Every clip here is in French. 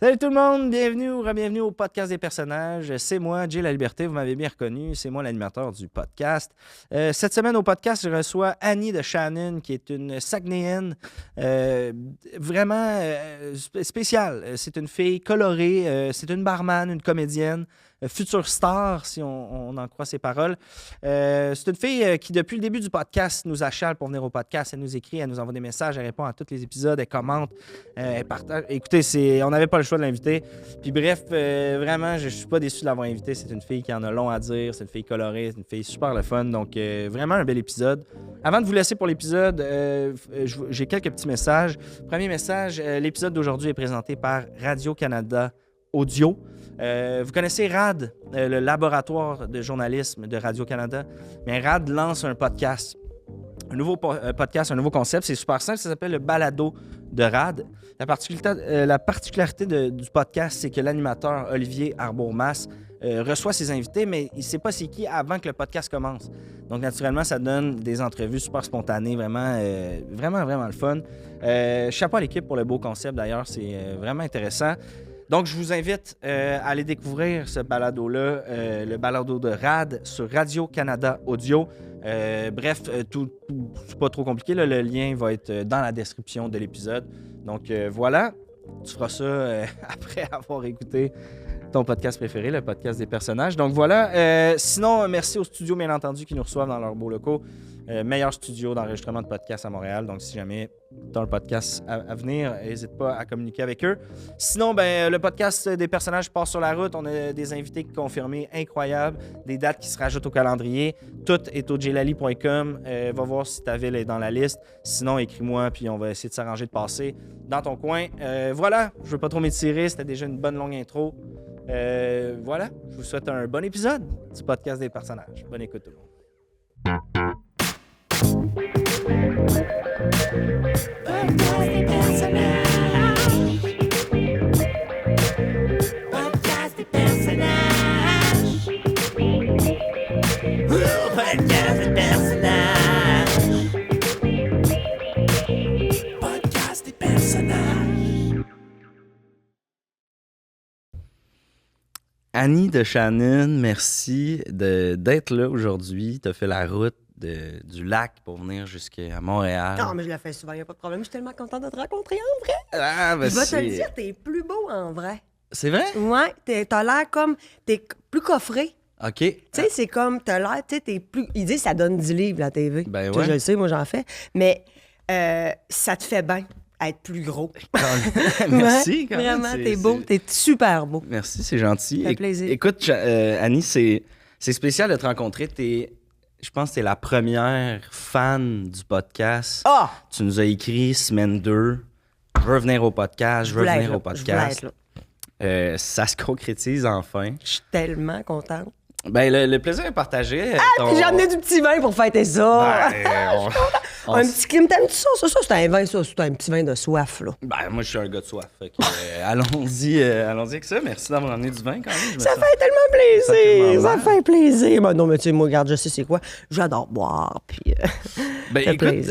Salut tout le monde, bienvenue ou re-bienvenue au podcast des personnages. C'est moi, Jay La Liberté, vous m'avez bien reconnu, c'est moi l'animateur du podcast. Cette semaine au podcast, je reçois Annie de Shannon, qui est une Saguenayenne vraiment spéciale. C'est une fille colorée, c'est une barman, une comédienne, future star, si on en croit ses paroles. C'est une fille qui, depuis le début du podcast, nous achale pour venir au podcast. Elle nous écrit, elle nous envoie des messages, elle répond à tous les épisodes, elle commente, elle partage. Écoutez, on n'avait pas le choix de l'inviter. Puis bref, vraiment, je suis pas déçu de l'avoir invitée. C'est une fille qui en a long à dire, c'est une fille colorée, c'est une fille super le fun. Donc, vraiment un bel épisode. Avant de vous laisser pour l'épisode, j'ai quelques petits messages. Premier message, l'épisode d'aujourd'hui est présenté par Radio-Canada Audio. Vous connaissez RAD, le laboratoire de journalisme de Radio-Canada. Mais RAD lance un podcast. Un nouveau podcast, un nouveau concept. C'est super simple. Ça s'appelle le balado de RAD. La particularité du podcast, c'est que l'animateur Olivier Arbourmas reçoit ses invités, mais il ne sait pas c'est qui avant que le podcast commence. Donc, naturellement, ça donne des entrevues super spontanées, vraiment, vraiment le fun. Chapeau à l'équipe pour le beau concept, d'ailleurs. C'est vraiment intéressant. Donc, je vous invite à aller découvrir ce balado-là, le balado de RAD sur Radio-Canada Audio. Bref, c'est pas trop compliqué. Là, le lien va être dans la description de l'épisode. Donc, voilà. Tu feras ça après avoir écouté ton podcast préféré, le podcast des personnages. Donc, voilà. Sinon, merci aux studios, bien entendu, qui nous reçoivent dans leurs beaux locaux. Meilleur studio d'enregistrement de podcasts à Montréal. Donc, si jamais tu as un podcast à venir, n'hésite pas à communiquer avec eux. Sinon, le podcast des personnages passe sur la route. On a des invités confirmés incroyables, des dates qui se rajoutent au calendrier. Tout est au jlali.com. Va voir si ta ville est dans la liste. Sinon, écris-moi, puis on va essayer de s'arranger de passer dans ton coin. Voilà, je veux pas trop m'étirer. C'était déjà une bonne longue intro. Voilà, je vous souhaite un bon épisode du podcast des personnages. Bonne écoute tout le monde. Podcast des personnages. Podcast des personnages. Podcast des personnages. Podcast des personnages. Annie de Shannon, merci d'être là aujourd'hui. Tu as fait la route du lac pour venir jusqu'à Montréal. Non, mais je le fais souvent, il n'y a pas de problème. Je suis tellement contente de te rencontrer en vrai. Ah, ben je vais te le dire, t'es plus beau en vrai. C'est vrai? Ouais, t'as l'air comme... T'es plus coffré. OK. Tu sais, c'est comme... T'as l'air... Tu sais, t'es plus... Ils disent que ça donne 10 livres, la TV. Ben ouais. ouais. Je le sais, moi, j'en fais. Mais ça te fait bien être plus gros. Merci. Ouais, vraiment, t'es beau. T'es super beau. Merci, c'est gentil. Ça fait plaisir. Écoute, Annie, c'est spécial de te rencontrer. Je pense que t'es la première fan du podcast. Ah! Tu nous as écrit semaine 2. Je veux venir au podcast, je veux venir au podcast. Ça se concrétise enfin. Je suis tellement contente. Ben, le plaisir est partagé. Puis j'ai amené du petit vin pour fêter ça. Un petit crime, t'aimes-tu ça? Ça, c'est un vin, ça. C'est un petit vin de soif, là. Ben, moi, je suis un gars de soif. Fait que, allons-y avec ça. Merci d'avoir amené du vin, quand même. Ça fait tellement plaisir. Ça fait plaisir. Ben non, mais tu sais, moi, regarde, je sais c'est quoi. J'adore boire, puis... Ben, écoute,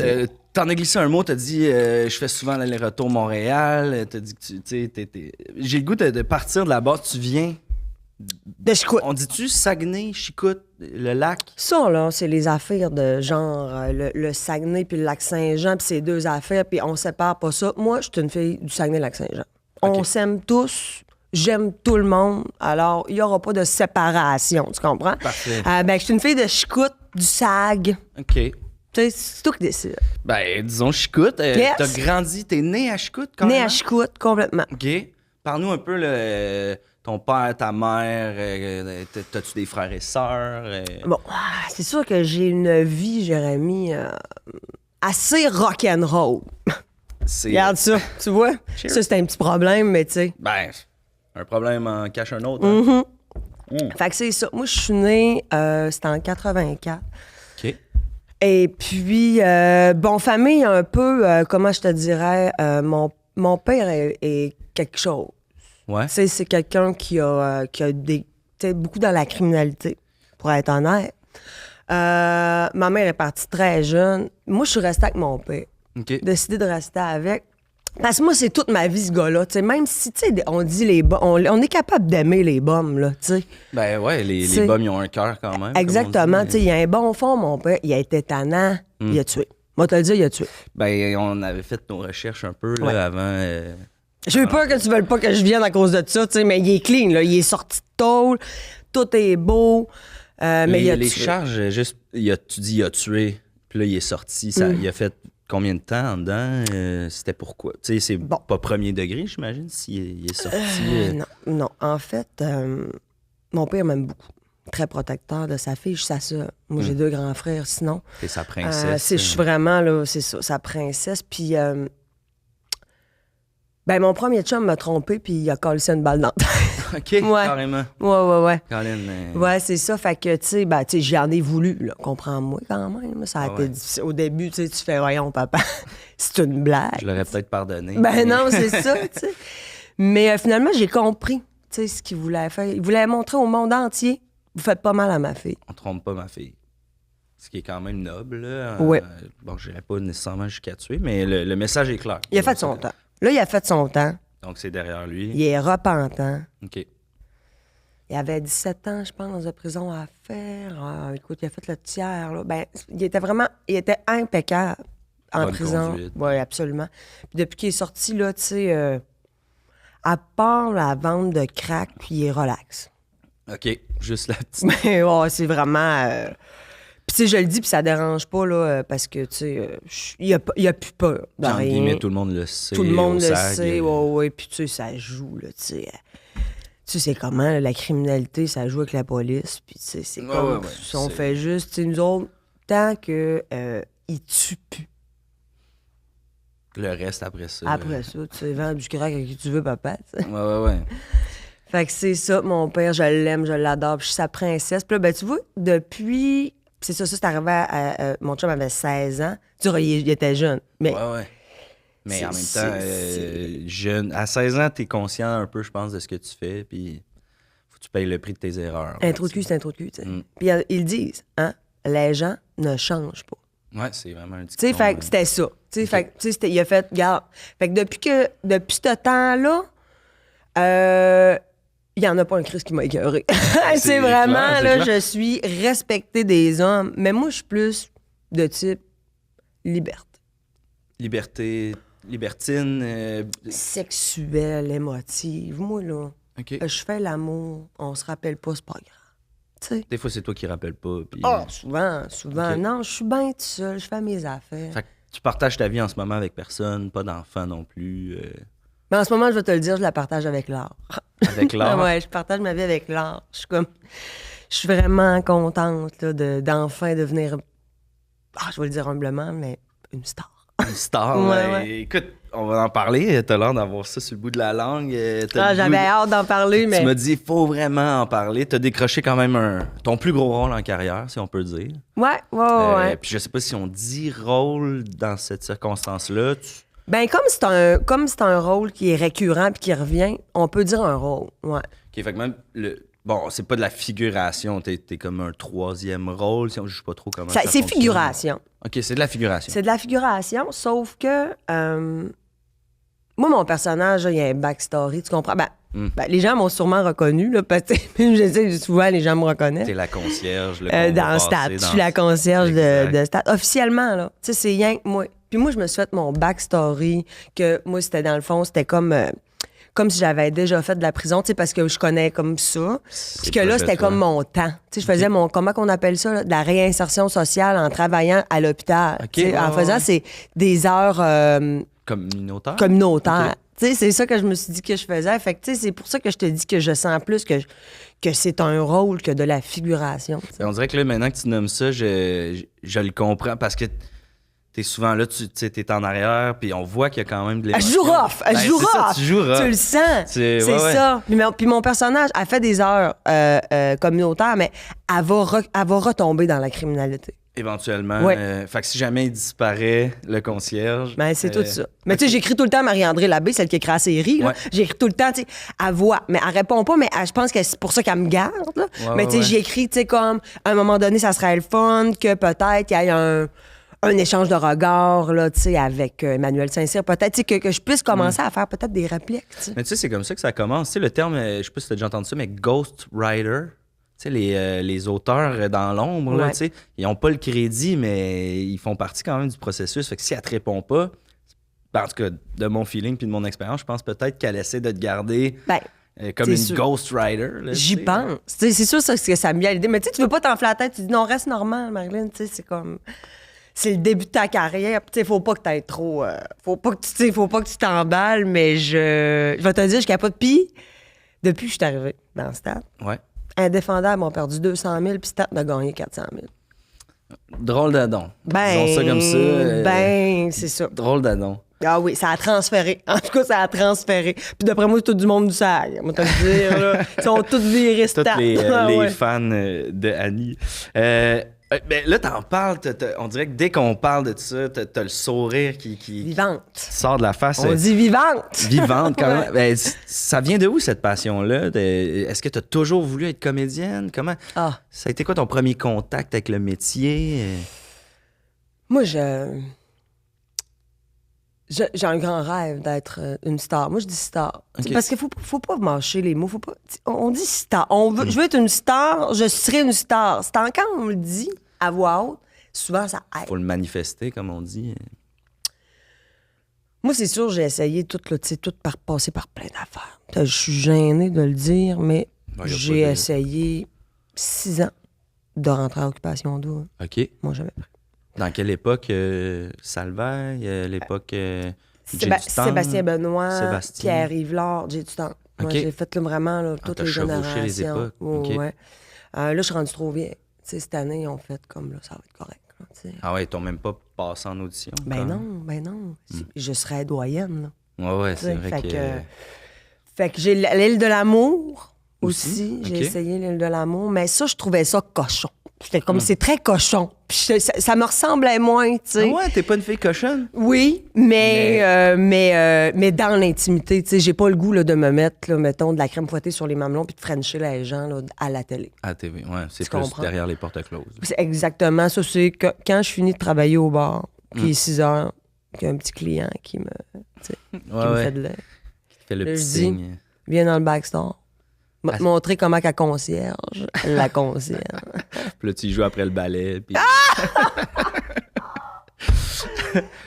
t'en as glissé un mot. T'as dit, je fais souvent l'aller-retour Montréal. T'as dit que tu sais, j'ai le goût de partir de là-bas. Tu viens... De Chicoute. On dit-tu Saguenay, Chicoute, le lac? Ça, là, c'est les affaires de genre le Saguenay puis le lac Saint-Jean, puis c'est deux affaires, puis on sépare pas ça. Moi, je suis une fille du Saguenay-Lac-Saint-Jean. On s'aime tous, j'aime tout le monde, alors il y aura pas de séparation, tu comprends? Parfait. Je suis une fille de Chicoute, du Sag. OK. Tu sais, c'est toi qui décides. Ben, disons Chicoute. Yes. T'as grandi, t'es né à Chicoute, quand même? Né à Chicoute, complètement. OK. Parle-nous un peu, ton père, ta mère, t'as-tu des frères et sœurs? Bon, c'est sûr que j'ai une vie, Jérémy, assez rock'n'roll. Regarde ça, tu vois? Cheers. Ça, c'est un petit problème, mais tu sais. Ben, un problème en cache un autre. Hein? Fait que c'est ça. Moi, je suis née, c'était en 84. OK. Et puis, famille un peu, comment je te dirais, mon père est quelque chose. Ouais. Tu sais, c'est quelqu'un qui a beaucoup dans la criminalité, pour être honnête. Ma mère est partie très jeune. Moi, je suis restée avec mon père. OK. Décidé de rester avec. Parce que moi, c'est toute ma vie, ce gars-là. T'sais, même si, tu sais, on dit les bums, on est capable d'aimer les bums, là, tu sais. Ben ouais, les bums, ils ont un cœur quand même. Exactement. Tu sais, il y a un bon fond, mon père. Il a été tannant. Il a tué. Moi, te le dire, il a tué. Ben, on avait fait nos recherches un peu, là, avant. J'ai eu peur que tu veuilles pas que je vienne à cause de ça, tu sais, mais il est clean, là. Il est sorti de tôle. Tout est beau. Mais il a les tué. charges, juste, tu dis il a tué, puis là, il est sorti. Il a fait combien de temps en dedans? C'était pourquoi? Tu sais, c'est pas premier degré, j'imagine, s'il est sorti. Non. En fait, mon père m'aime beaucoup. Très protecteur de sa fille, je sais ça. Moi, j'ai 2 grands frères, sinon. C'est sa princesse. Je suis vraiment, là, c'est ça, sa princesse. Puis, ben, mon premier chum m'a trompé, puis il a collé une balle dans la tête. OK, carrément. Ouais. Colin, Ouais, c'est ça. Fait que, tu sais, j'en ai voulu, là, comprends-moi quand même. Ça a été difficile. Au début, tu sais, tu fais, voyons, papa, c'est une blague. Je l'aurais peut-être pardonné. Ben non, c'est ça, tu sais. Mais finalement, j'ai compris, tu sais, ce qu'il voulait faire. Il voulait montrer au monde entier, vous faites pas mal à ma fille. On trompe pas ma fille. Ce qui est quand même noble, là. Ouais. Bon, je n'irai pas nécessairement jusqu'à tuer, mais le message est clair. Il a fait son temps. Là, il a fait son temps. Donc, c'est derrière lui. Il est repentant. OK. Il avait 17 ans, je pense, dans une prison à faire. Écoute, il a fait le tiers. Là. Ben, il était impeccable en Bonne prison. conduite. Oui, absolument. Puis depuis qu'il est sorti, là, tu sais, à part la vente de crack, puis il est relax. OK, juste la petite... Mais ouais, c'est vraiment... Puis tu sais, je le dis, puis ça dérange pas, là, parce que, tu sais, il a plus peur de Entre rien. guillemets, tout le monde le sait. Tout le monde au le SAG. sait, ouais. Puis tu sais, ça joue, là, tu sais. Tu sais, c'est comment, là, la criminalité, ça joue avec la police. Puis tu sais, c'est comme... on fait juste, tu sais, nous autres, tant que ils tuent plus. Le reste après ça. Après ça, tu sais, vends du crack à qui tu veux, papa, tu sais. Ouais. Fait que c'est ça, mon père, je l'aime, je l'adore, puis je suis sa princesse. Puis là, ben tu vois, depuis... C'est ça, c'est arrivé à... mon chum avait 16 ans. Tu vois, il était jeune, mais... Ouais. Mais en même temps, jeune, à 16 ans, t'es conscient un peu, je pense, de ce que tu fais, puis faut que tu payes le prix de tes erreurs. Un trou de cul, c'est un trou de cul, tu sais. Puis ils disent, hein, les gens ne changent pas. Ouais, c'est vraiment un Tu sais, dicton. fait que c'était ça. Tu sais, fait que, tu sais, il a fait, regarde. Fait que depuis ce temps-là, il n'y en a pas un Christ qui m'a écœuré. C'est vraiment, clair, là, clair. je suis respectée des hommes. Mais moi, je suis plus de type liberté. Liberté, libertine. Sexuelle, émotive. Moi, là, OK. je fais l'amour, on se rappelle pas, c'est pas grave. Tu sais. Des fois, c'est toi qui rappelles pas. Puis... Souvent. OK. Non, je suis bien toute seule, je fais mes affaires. Fait que tu partages ta vie en ce moment avec personne, pas d'enfant non plus. Mais en ce moment, je vais te le dire, je la partage avec l'art. Avec l'art. Ouais, je partage ma vie avec l'art. Je suis vraiment contente là, d'enfin devenir, je vais le dire humblement, mais une star. Une star. Ouais. Écoute, on va en parler. T'as l'air d'avoir ça sur le bout de la langue. J'avais hâte d'en parler, mais... Tu m'as dit, il faut vraiment en parler. T'as décroché quand même ton plus gros rôle en carrière, si on peut le dire. Ouais. Puis je sais pas si on dit rôle dans cette circonstance-là. Ben, comme c'est un rôle qui est récurrent puis qui revient, on peut dire un rôle, ouais. OK, fait que même bon, c'est pas de la figuration, t'es comme un 3e rôle, si on juge pas trop comment ça C'est fonctionne. figuration. OK, c'est de la figuration. C'est de la figuration, sauf que moi, mon personnage, il y a un backstory, tu comprends? Ben, les gens m'ont sûrement reconnu, là, parce que je sais, souvent, les gens me reconnaissent. T'es la concierge, dans Stat. Je suis la concierge de Stat. Officiellement, là. Tu sais, c'est rien que moi. Puis moi, je me suis fait mon backstory, que moi, c'était dans le fond, c'était comme si j'avais déjà fait de la prison, tu sais, parce que je connais comme ça. Puis que là, c'était comme mon temps. Tu sais, je faisais comment qu'on appelle ça, là, de la réinsertion sociale en travaillant à l'hôpital. Okay, Tu sais, en faisant des heures communautaires. Okay. Tu sais, c'est ça que je me suis dit que je faisais. Fait que, tu sais, c'est pour ça que je te dis que je sens plus que c'est un rôle que de la figuration. T'sais. On dirait que là, maintenant que tu nommes ça, je le comprends parce que t'es souvent là, tu sais, t'es en arrière, puis on voit qu'il y a quand même de l'émotion. Je joue rough! Ben, Je joue rough! Ça, tu joues rough. Tu le sens! C'est ouais. ça. Puis mon personnage, elle fait des heures communautaires, mais elle va retomber dans la criminalité. Éventuellement. Ouais. Fait que si jamais il disparaît, le concierge... Ben, c'est tout ça. Mais tu sais, j'écris tout le temps Marie-André Labbé, celle qui écrit la série. Là. Ouais. J'écris tout le temps, tu sais, elle voit. Mais elle répond pas, mais je pense que c'est pour ça qu'elle me garde. Là. Mais tu sais, j'écris, tu sais, comme, à un moment donné, ça serait le fun que peut-être il y ait un échange de regards, là, tu sais, avec Emmanuel Saint-Cyr. Peut-être tu sais, que je puisse commencer à faire peut-être des répliques, tu sais. Mais tu sais, c'est comme ça que ça commence. Tu sais, le terme, je sais pas si tu as déjà entendu ça, mais ghost writer. Tu sais, les auteurs dans l'ombre, là, Ouais. tu sais, ils n'ont pas le crédit, mais ils font partie quand même du processus. Fait que si elle te répond pas, ben, en tout cas, de mon feeling puis de mon expérience, je pense peut-être qu'elle essaie de te garder Ben, comme c'est une sûr. ghost writer. là, J'y tu sais. pense. Tu sais, c'est sûr ça, que ça me vient à l'idée. Mais tu sais, tu veux pas t'enfler la tête. Tu dis non, reste normal, Marilyn. Tu sais, c'est comme... C'est le début de ta carrière. Tu sais, faut pas que t'aies trop... faut pas que tu t'emballes, mais je vais te dire, je capote. Puis, depuis que je suis arrivée dans le stade, Ouais. Indéfendable ont perdu 200 000, puis Stade a gagné 400 000. Drôle d'adon. Ben, Disons ça comme ça. ben, c'est ça. Drôle d'adon. Ah oui, ça a transféré. En tout cas, ça a transféré. Puis d'après moi, c'est tout du monde du SAG. On va te le dire, là. Ils sont tous virés Tous Stade. les, Ah les ouais. fans de Annie. Ben, là, t'en parles. On dirait que dès qu'on parle de ça, t'as le sourire qui Vivante. sort de la face. On dit vivante. Vivante quand même. Ouais. Ben, ça vient de où cette passion-là? Est-ce que tu as toujours voulu être comédienne? Comment? Ah, Ça a été quoi ton premier contact avec le métier? moi, j'ai un grand rêve d'être une star. Moi, je dis star. Ok. Parce qu'il faut pas mâcher les mots. Faut pas... On dit star. Je veux être une star, je serai une star. C'est quand on le dit à voix haute, souvent ça aide. Faut le manifester, comme on dit. Moi, c'est sûr, j'ai essayé tout, là, tu sais, passer par plein d'affaires. Je suis gênée de le dire, mais Ben, y a j'ai pas de- essayé 6 ans de rentrer à Occupation Double. OK. Moi, j'avais pris. Dans quelle époque? Salvaille? L'époque... J'ai du temps? Sébastien Benoît, Sébastien. Pierre Yvelard, j'ai du temps. Moi, OK. j'ai fait là, vraiment là, toutes t'as les chevauché générations. les époques. OK. Ouais. Là, je suis rendue trop vieille. Tu sais, cette année, ils ont fait comme là, ça va être correct. Là, tu sais. Ah ouais, ils t'ont même pas passé en audition? Ben quand non, non. Je serais doyenne. Là. Ouais, Tu c'est sais, vrai que... Fait que j'ai l'île de l'amour aussi. OK. J'ai essayé l'île de l'amour, mais ça, je trouvais ça cochon. C'était comme, c'est très cochon. Puis ça me ressemblait moins, tu Ah sais. ouais, t'es pas une fille cochonne? Oui, mais dans l'intimité, tu sais, j'ai pas le goût là, de me mettre, là, mettons, de la crème fouettée sur les mamelons puis de frencher les gens là, à la télé. À la TV, ouais. C'est Tu plus comprends? derrière les portes closes. C'est exactement ça. C'est que quand je finis de travailler au bar, qui est 6 heures, qu'il y a un petit client qui me, tu sais, qui me fait de l'air. Fait le Là, petit je dis- signe. Viens dans le backstore. Va te montrer comment qu'à concierge, la concierge. Puis là, tu y joues après le ballet. Puis...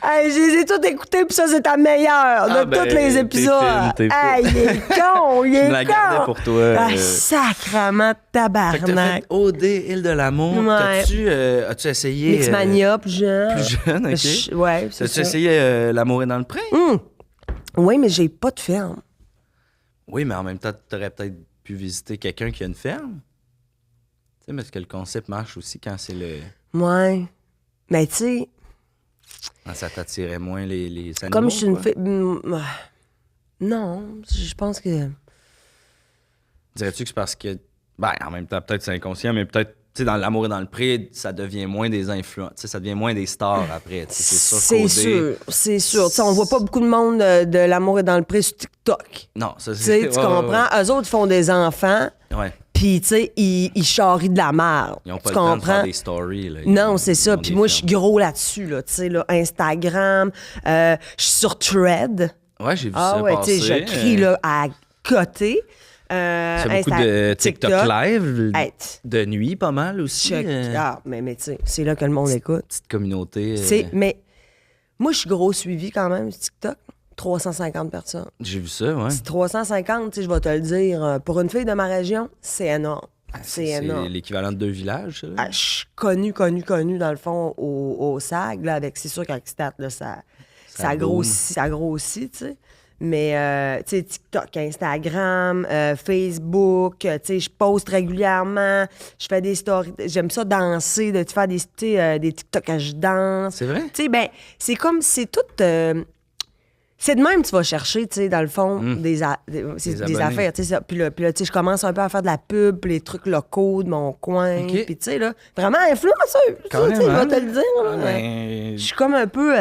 Hey, je les ai tous écoutés, puis ça, c'est ta meilleure de Ah, ben, tous les t'es épisodes. fine, t'es Hey, il est con, il Je est me la gardais con. pour toi. Ah, sacrement Fait que t'as tabarnak. fait OD, Île de l'amour. Ouais. As-tu essayé... Mixmania, plus jeune. plus jeune, OK. Ouais, c'est As-tu ça. essayé L'amour est dans le pré? Oui, mais j'ai pas de ferme. Oui, mais en même temps, t'aurais peut-être pu visiter quelqu'un qui a une ferme. Tu sais, parce que le concept marche aussi quand c'est le... Ouais. Mais tu sais, Quand ça t'attirait moins les animaux, comme je suis une quoi. fille... Non, je pense que... Dirais-tu que c'est parce que... Ben, en même temps, peut-être c'est inconscient, mais peut-être, tu sais, dans L'amour et dans le pré, ça devient moins des influences. Tu sais, ça devient moins des stars après. Tu sais, C'est qu'OD- sûr, c'est sûr. Tu sais, on voit pas beaucoup de monde de l'amour est dans le pré sur TikTok. Non, ça Tu sais, c'est... tu ouais, comprends? Eux autres font des enfants, Ouais. puis tu sais, ils charrient de la merde. Ils ont pas Tu le temps de comprends? faire des stories. Là. Non, c'est Ils ça. ont Puis des moi, je suis fermes. gros là-dessus, là. Tu sais, là, Instagram, je suis sur Thread. Ouais, j'ai vu Ah ça ouais, tu passer. sais, je crie là, à côté. C'est beaucoup de TikTok live, Hey, de nuit pas mal aussi. Ah, mais tu sais, c'est là que le monde écoute. Petite communauté. Mais moi, je suis gros suivi quand même sur TikTok. 350 personnes. J'ai vu ça, ouais. C'est 350, tu sais, je vais te le dire, pour une fille de ma région, c'est énorme. C'est énorme. l'équivalent de 2 villages, ça. là. Ah, je suis connue, dans le fond, au SAG, là, avec, c'est sûr qu'avec Stat, là, ça grossit, tu sais. Mais, tu sais, TikTok, Instagram, Facebook, tu sais, je poste régulièrement, je fais des stories, j'aime ça danser, de faire des, tu sais, des TikTok que je danse. C'est vrai? Tu sais, ben, c'est comme, c'est tout... c'est de même que tu vas chercher, tu sais, dans le fond, des abonnés. affaires, tu sais. Puis là, tu sais, je commence un peu à faire de la pub, puis les trucs locaux de mon coin. OK. Puis, tu sais, là, vraiment influenceuse. Tu sais, je vais te le dire. là. Ben, Je suis comme un peu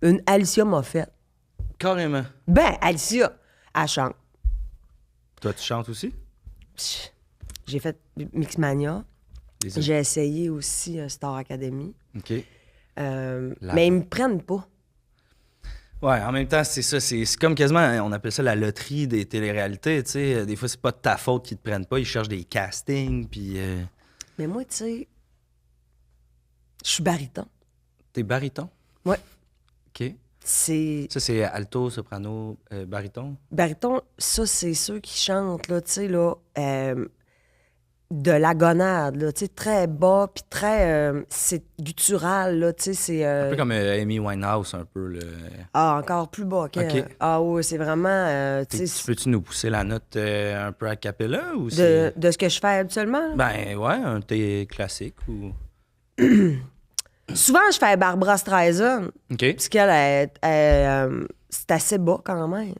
une Alicia Moffett. carrément. Ben, Alicia, elle chante. Toi, tu chantes aussi? J'ai fait Mixmania. J'ai essayé aussi Star Academy. OK. Mais ils me prennent pas. Ouais, en même temps, c'est ça. C'est comme quasiment, on appelle ça la loterie des téléréalités. Tu sais, des fois, c'est pas de ta faute qu'ils te prennent pas. Ils cherchent des castings, puis... Mais moi, tu sais, je suis baryton. T'es baryton? Ouais. OK. Ça, c'est alto, soprano, baryton? Baryton, ça, c'est ceux qui chantent, là, tu sais, là, de la gonade, là, tu sais, très bas, puis très... c'est guttural, là, tu sais, c'est... Un peu comme Amy Winehouse, un peu, le... Ah, encore plus bas qu'elle. OK. Ah oui, c'est vraiment... tu Tu sais, peux-tu nous pousser la note un peu a cappella, ou de ce que je fais habituellement, là. Ben, ouais, un thé classique, ou... Souvent, je fais Barbra Streisand, OK. parce qu'elle, c'est assez bas, quand même.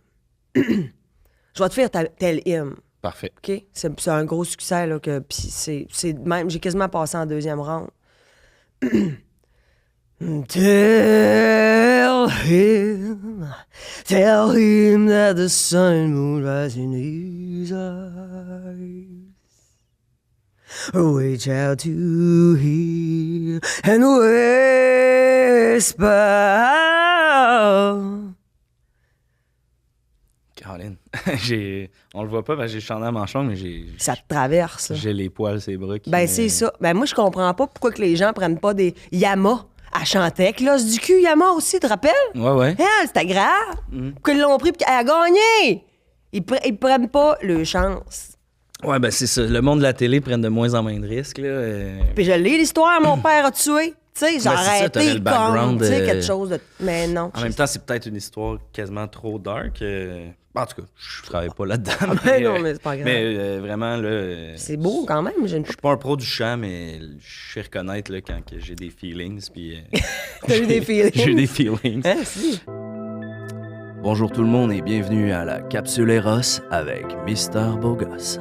Je vais te faire Tell Him. Parfait. OK? C'est un gros succès, là, que, puis c'est même, j'ai quasiment passé en deuxième round. Tell him that the sun will rise in his eyes. Reach out to hear and whisper. Caroline, on le voit pas parce que j'ai le chandail à manchon, mais Ça te traverse, là. j'ai les poils, ses bras qui... Ben, c'est ça. Ben, moi, je comprends pas pourquoi que les gens prennent pas des Yama. Elle chantait avec l'os du cul, Yama aussi, tu te rappelles? Ouais. Elle, c'était grave. Pourquoi ils l'ont pris puis elle a gagné? Ils prennent pas le chance. Ouais, ben c'est ça. Le monde de la télé prenne de moins en moins de risques, là. Puis je lis l'histoire, mon père a tué. Tu sais, j'ai Ben, c'est ça, arrêté t'aurais le background, tu sais, quelque chose de... Mais non. En même temps, c'est peut-être une histoire quasiment trop dark. En tout cas, je travaille pas là-dedans. Ben non, mais c'est pas grave. Mais vraiment, là... C'est beau quand même. Je suis pas un pro du chant, mais je sais reconnaître là, quand que j'ai des feelings. Puis, T'as eu des feelings? J'ai eu des feelings. Hein, si. Bonjour tout le monde et bienvenue à la Capsule Eros avec Mister Bogos.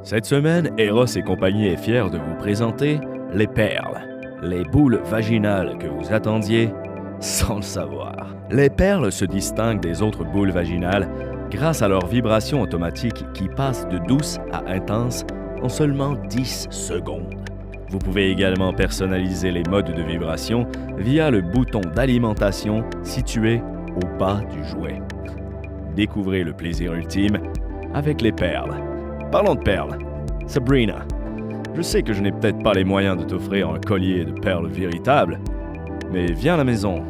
Cette semaine, Eros et compagnie est fier de vous présenter les perles, les boules vaginales que vous attendiez sans le savoir. Les perles se distinguent des autres boules vaginales grâce à leur vibration automatique qui passe de douce à intense en seulement 10 secondes. Vous pouvez également personnaliser les modes de vibration via le bouton d'alimentation situé au bas du jouet. Découvrez le plaisir ultime avec les perles. Parlons de perles. Sabrina, je sais que je n'ai peut-être pas les moyens de t'offrir un collier de perles véritables, mais viens à la maison.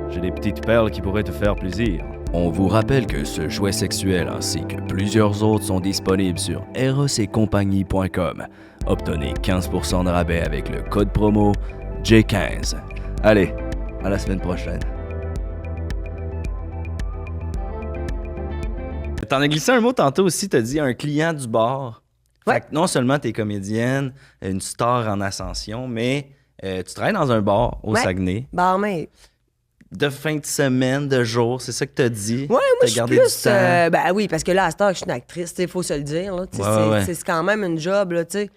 J'ai des petites perles qui pourraient te faire plaisir. On vous rappelle que ce jouet sexuel ainsi que plusieurs autres sont disponibles sur erosetcompagnie.com. Obtenez 15% de rabais avec le code promo J15. Allez, à la semaine prochaine. T'en as glissé un mot tantôt aussi, t'as dit un client du bar. Ouais. Fait que non seulement t'es comédienne, une star en ascension, mais tu travailles dans un bar au Saguenay. Barmaid. De fin de semaine, de jour, c'est ça que t'as dit? Ouais, moi, T'as je suis gardé plus... du temps. ben oui, parce que là, à cette heure, je suis une actrice, il faut se le dire. Là, Ouais. c'est quand même une job, là, tu sais.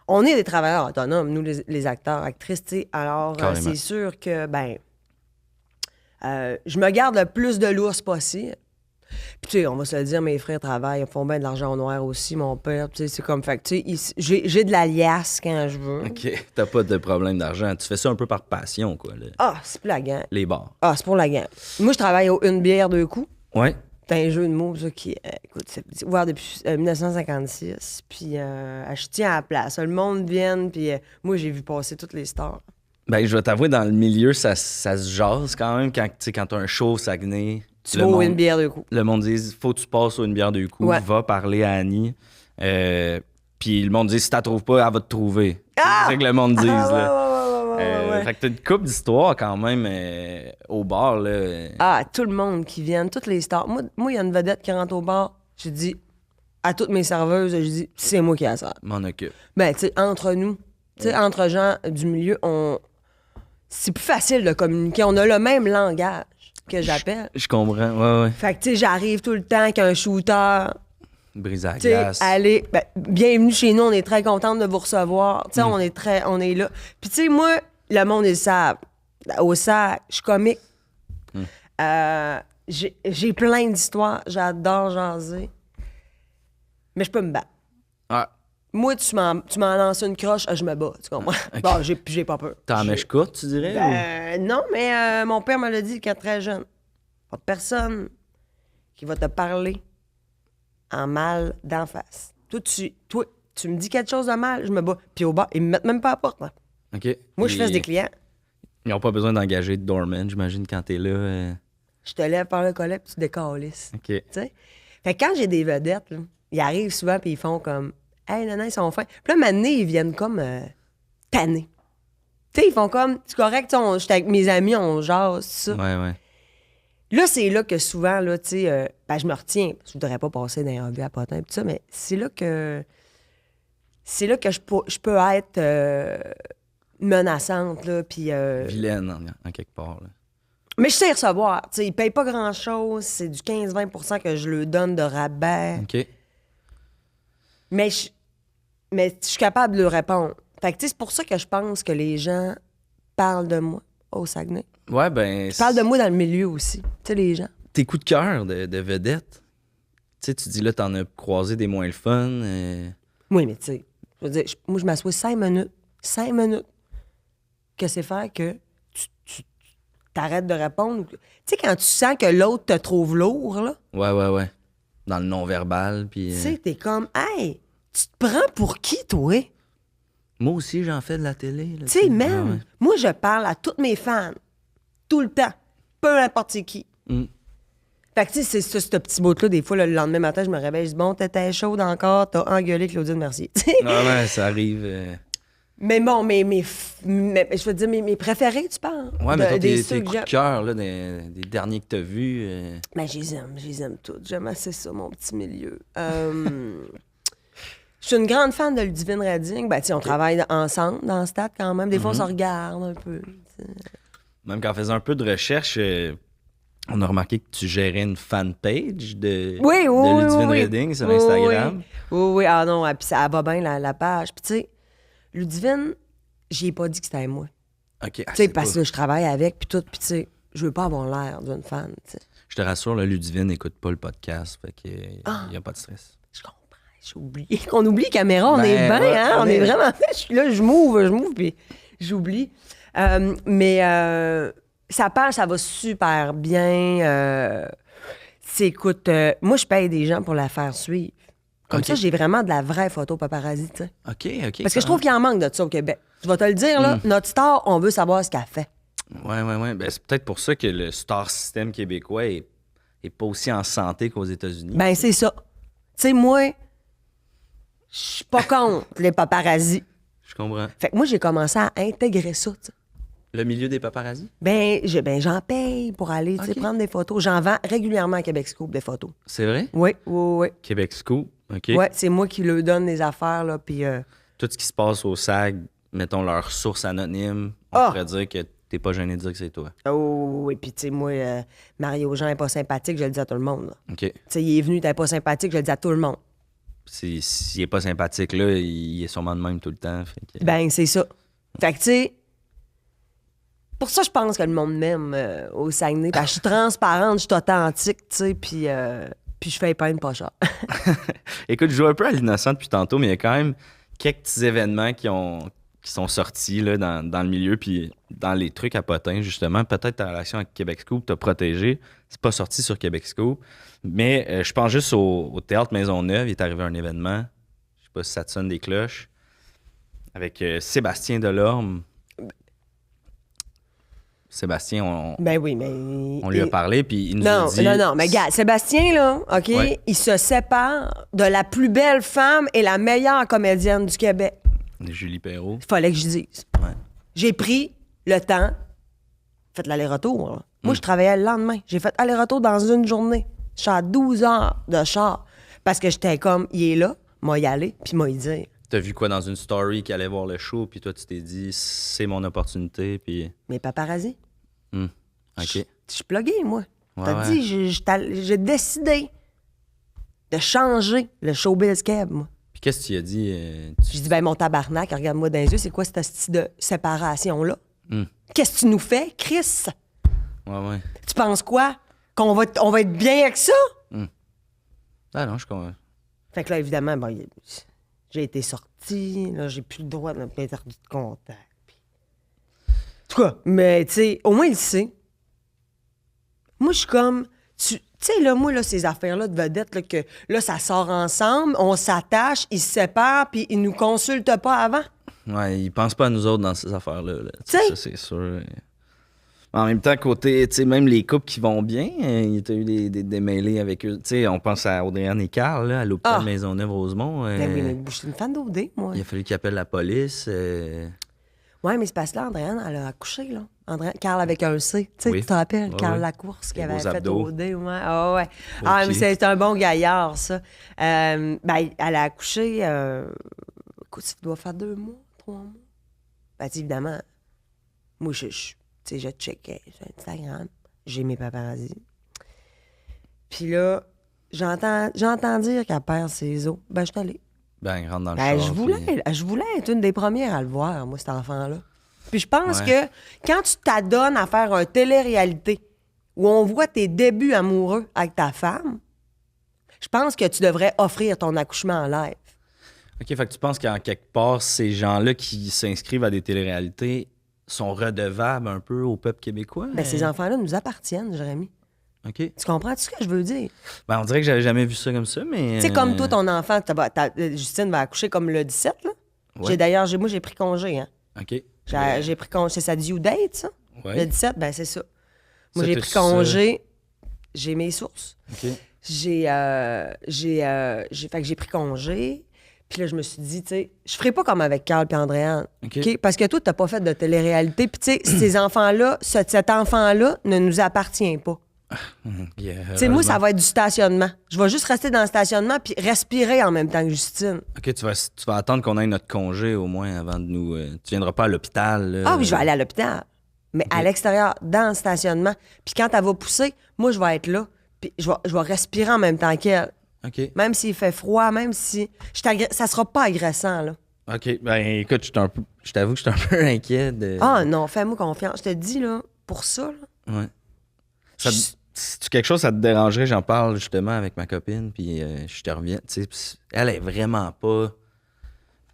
On est des travailleurs autonomes, nous, les acteurs, actrices, tu sais. Alors, Carrément. c'est sûr que, je me garde le plus de l'ours possible. Puis, tu sais, on va se le dire, mes frères travaillent, ils font bien de l'argent au noir aussi, mon père. Tu sais, c'est comme, fait que, tu sais, j'ai de la liasse quand je veux. OK, t'as pas de problème d'argent. Tu fais ça un peu par passion, quoi, Ah, c'est pour la gang. les bars. Ah, c'est pour la gang. Moi, je travaille au Une bière, deux coups. Ouais. C'est un jeu de mots, ça, qui, écoute, c'est ouvert depuis 1956. Puis, je tiens à la place. Le monde vient, puis moi, j'ai vu passer toutes les stars. Ben, je vais t'avouer, dans le milieu, ça se jase quand même quand t'as un show au Saguenay. Tu vas au Une bière, deux coups. Le monde dit, faut que tu passes au Une bière deux coups, Ouais. va parler à Annie. Puis le monde dit, si t'as trouves pas, elle va te trouver. C'est ça que le monde dit, là. Ouais. Fait que t'as une couple d'histoires quand même au bar, là. Ah, tout le monde qui vient, toutes les stars. Moi, il y a une vedette qui rentre au bar, je dis à toutes mes serveuses, je dis, c'est moi qui ai ça. M'en occupe. Ben, tu sais, entre nous, tu sais, entre gens du milieu, c'est plus facile de communiquer. On a le même langage que j'appelle. Je comprends, ouais. Fait que, tu sais, j'arrive tout le temps qu'un shooter, Brise à la tu sais, glace. allez, bienvenue chez nous, on est très contente de vous recevoir. Tu sais, on est là. Puis, tu sais, moi, le monde, ils le savent. Au sac, je suis comique. J'ai plein d'histoires. J'adore jaser. Mais je peux me battre. Ah, Moi, tu m'en lances une croche, je me bats, tu comprends? OK. Bon, j'ai pas peur. T'as la mèche courte, tu dirais? Non, mais mon père me l'a dit quand très jeune. Pas de personne qui va te parler en mal d'en face. Toi, tu me dis quelque chose de mal, je me bats. Puis au bas, ils me mettent même pas à la porte. Hein. OK. Moi, je fais des clients. Ils n'ont pas besoin d'engager de doorman, j'imagine, quand t'es là. Je te lève par le collet puis tu décalisses. OK. Tu sais? Fait que quand j'ai des vedettes, là, ils arrivent souvent puis ils font comme « Hey, non, ils sont fins. » Puis là, maintenant, ils viennent comme tannés. Tu sais, ils font comme « C'est correct, j'étais avec mes amis, on jase, ça. » Ouais. Là, c'est là que souvent, là, tu sais, je me retiens. Je voudrais pas passer d'un revue à potin et tout ça, mais c'est là que je peux être menaçante, là, puis... Vilaine, en quelque part. Là. Mais je sais recevoir. Tu sais, ils payent pas grand-chose. C'est du 15-20 que je leur donne de rabais. OK. Mais je suis capable de leur répondre. Fait que, tu sais, c'est pour ça que je pense que les gens parlent de moi au Saguenay. Ouais, ben... Ils parlent de moi dans le milieu aussi. Tu sais, les gens. Tes coups de cœur de vedette. Tu sais, tu dis là, t'en as croisé des moins le fun. Oui, mais tu sais, je veux dire, moi, je m'assois 5 minutes. 5 minutes. Que c'est faire que tu t'arrêtes de répondre. Tu sais, quand tu sens que l'autre te trouve lourd, là. Ouais. Dans le non-verbal, puis... Tu sais, t'es comme, hey, tu te prends pour qui, toi? Moi aussi, j'en fais de la télé. Tu sais, même, Ouais. moi, je parle à tous mes fans. Tout le temps. Peu importe c'est qui. Fait que, tu sais, c'est ça, ce petit bout-là. Des fois, le lendemain matin, je me réveille, je dis, bon, t'étais chaude encore, t'as engueulé Claudine Mercier. Ouais, ça arrive. Mais bon, je veux dire, mes préférés, tu parles? Ouais, mais des tes coups de cœur, là, des derniers que t'as vus. Mais je les aime toutes. J'aime assez ça, mon petit milieu. Je suis une grande fan de Ludivine Redding. Ben, tu sais, on travaille ensemble dans le stade quand même. Des fois, on se regarde un peu. T'sais. Même qu'en faisant un peu de recherche, on a remarqué que tu gérais une fanpage de Ludivine Redding sur Instagram. Oui. Ah non, puis ça va bien, la page. Puis tu sais, Ludivine, j'y ai pas dit que c'était moi. OK. Tu sais, parce que je travaille avec, puis tout, puis tu sais, je veux pas avoir l'air d'une fan, tu sais. Je te rassure, là, Ludivine n'écoute pas le podcast, fait qu'il n'y a pas de stress. Je comprends. J'ai oublié qu'on oublie la caméra, on est bien, ouais, hein? On est vraiment... Je suis là, je m'ouvre, puis j'oublie. Mais sa page, ça va super bien. Écoute, moi, je paye des gens pour la faire suivre. Comme ça, j'ai vraiment de la vraie photo paparazzi, tu sais. OK. Parce que je trouve qu'il en manque de ça au Québec. Tu vas te le dire, là, notre star, on veut savoir ce qu'elle fait. Ouais. Ben, c'est peut-être pour ça que le star system québécois est pas aussi en santé qu'aux États-Unis. Ben, c'est ça. Tu sais, moi, je suis pas contre les paparazzis. Je comprends. Fait que moi, j'ai commencé à intégrer ça, tu sais. Le milieu des paparazzis? J'en paye pour aller tu sais, prendre des photos. J'en vends régulièrement à Québec Scoop des photos. C'est vrai? Oui. Québec Scoop, OK. Ouais, c'est moi qui leur donne des affaires, là, puis... Tout ce qui se passe au SAG, mettons leur source anonyme, on pourrait dire que t'es pas gêné de dire que c'est toi. Oh, oui, puis tu sais, moi, Mario Jean est pas sympathique, je le dis à tout le monde. OK. Tu sais, il est venu, t'es pas sympathique, je le dis à tout le monde. S'il est pas sympathique, là, il est sûrement de même tout le temps. Fait que... Ben, c'est ça. Fait que, tu sais, pour ça, je pense que le monde m'aime au Saguenay. Parce que je suis transparente, je suis authentique, tu sais, puis je fais peine pas cher. Écoute, je joue un peu à l'innocent depuis tantôt, mais il y a quand même quelques petits événements qui sont sortis là, dans le milieu, puis dans les trucs à potins, justement. Peut-être ta relation avec Québec Scoop t'a protégé. C'est pas sorti sur Québec Scoop. Mais je pense juste au Théâtre Maisonneuve. Il est arrivé un événement. Je sais pas si ça te sonne des cloches. Avec Sébastien Delorme. Sébastien, on lui a parlé, puis il nous a dit... Non, mais gars, Sébastien, là, OK, il se sépare de la plus belle femme et la meilleure comédienne du Québec. Julie Perrault. Il fallait que je dise. Ouais. J'ai pris le temps, fait l'aller-retour. Là. Moi, je travaillais le lendemain. J'ai fait aller-retour dans une journée. Je suis à 12 heures de char. Parce que j'étais comme, il est là, moi y aller, puis moi y dire. T'as vu quoi dans une story qui allait voir le show, puis toi, tu t'es dit, c'est mon opportunité, puis... Mais paparazzi. OK. Je suis plugué, moi. Ouais, dit, j'ai décidé de changer le showbiz Keb, moi. Puis qu'est-ce que tu as dit? J'ai dit, ben mon tabarnak, regarde-moi dans les yeux, c'est quoi cette style de séparation-là? Qu'est-ce que tu nous fais, Chris? Ouais. Tu penses quoi? On va être bien avec ça? Ah non, je comprends. Fait que là, évidemment, bon, J'ai été sortie, là, j'ai plus le droit de m'interdire de contact. En tout cas, mais tu sais, au moins il sait. Moi, je suis comme... Tu sais, là, moi, là, ces affaires-là de vedettes, là, que là, ça sort ensemble, on s'attache, ils se séparent, puis ils nous consultent pas avant. Ouais, ils pensent pas à nous autres dans ces affaires-là. Là. Tu sais. Ça, c'est sûr. En même temps, côté, tu sais, même les couples qui vont bien, il y a eu des mêlées avec eux. Tu sais, on pense à Audrey-Anne et Carl, là, à l'hôpital Maisonneuve-Rosemont. Ben oui, mais je suis une fan d'OD, moi. Il a fallu qu'ils appellent la police. Ouais, mais c'est parce que là, Andréane, elle a accouché, là. Carl avec un C. Tu sais, Oui. tu te rappelles? Ouais, Carl ouais. Lacourse qui Les avait beaux fait abdos. OD, ouais. Ah, ouais. Beau Ah, mais pied. c'est un bon gaillard, ça. Ben, elle a accouché, écoute, ça doit faire 2 mois, 3 mois. Ben, évidemment, moi, tu sais, je checkais sur Instagram, j'ai mes paparazzi. Puis là, j'entends dire qu'elle perd ses os. Ben, je suis allée. Ben, rentre dans le Ben, char. je voulais être une des premières à le voir, moi, cet enfant-là. Puis je pense Ouais. que quand tu t'adonnes à faire un télé-réalité où on voit tes débuts amoureux avec ta femme, je pense que tu devrais offrir ton accouchement en live. OK, fait que tu penses qu'en quelque part, ces gens-là qui s'inscrivent à des téléréalités sont redevables un peu au peuple québécois? Ben, ces enfants-là nous appartiennent, Jérémy. OK. Tu comprends ce que je veux dire? Ben, on dirait que j'avais jamais vu ça comme ça, mais... Tu sais, comme toi, ton enfant, Justine va accoucher comme le 17, là. Ouais. Moi, j'ai pris congé, hein. OK. J'ai pris congé. C'est sa due date, ça? Ouais. Le 17, ben c'est ça. Moi, Ça, j'ai t'as pris ça. congé. J'ai mes sources. OK. Fait que j'ai pris congé. Puis là, je me suis dit, tu sais, je ferai pas comme avec Carl et Andréane. OK. OK? Parce que toi, t'as pas fait de télé-réalité. Puis tu sais, ces enfants-là, cet enfant-là ne nous appartient pas. Yeah, Tu sais, moi, ça va être du stationnement. Je vais juste rester dans le stationnement puis respirer en même temps que Justine. OK, tu vas attendre qu'on ait notre congé au moins avant de nous... tu viendras pas à l'hôpital. Là. Ah oui, je vais aller à l'hôpital. Mais à l'extérieur, dans le stationnement. Puis quand elle va pousser, moi, je vais être là. Puis je vais respirer en même temps qu'elle. OK. Même s'il fait froid, même si... ça sera pas agressant, là. OK. Ben, écoute, je t'avoue que je suis un peu inquiet de... Ah non, fais-moi confiance. Je te dis, là, pour ça, là... Ouais. Ça Je- si quelque chose, ça te dérangerait, j'en parle justement avec ma copine, puis je te reviens. Tu sais, pis elle est vraiment pas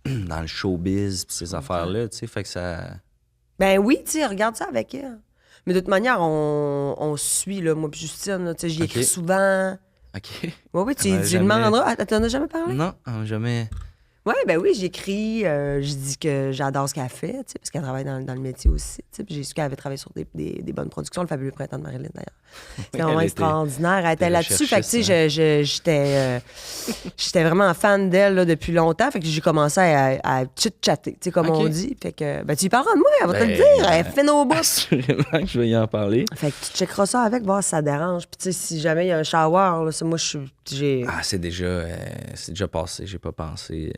dans le showbiz pis ces affaires-là, tu sais, fait que ça... Ben oui, tu sais, regarde ça avec elle. Mais de toute manière, on se suit, là, moi puis Justine, là, tu sais, j'y écris OK. souvent. OK. Oui, oui, tu Ouais, lui jamais- demanderas. Ah, t'en as jamais parlé? Non, jamais... Oui, ben oui, j'écris, je dis que j'adore ce qu'elle fait, tu sais, parce qu'elle travaille dans le métier aussi, tu sais, puis j'ai su qu'elle avait travaillé sur des bonnes productions, le fabuleux printemps de Marilyn, d'ailleurs. C'est vraiment elle extraordinaire. Elle était là-dessus, fait que, tu recherchiste, sais, j'étais vraiment fan d'elle, là, depuis longtemps, fait que j'ai commencé à chit-chatter, tu sais, comme OK. on dit, fait que, ben, tu lui parleras de moi, elle va te le Ben, dire, elle fait nos bouts. Assurément que je vais y en parler. Fait que tu checkeras ça avec, voir si ça dérange, puis tu sais, si jamais il y a un shower, là, ça, moi, j'ai... Ah, c'est déjà passé, j'ai pas pensé...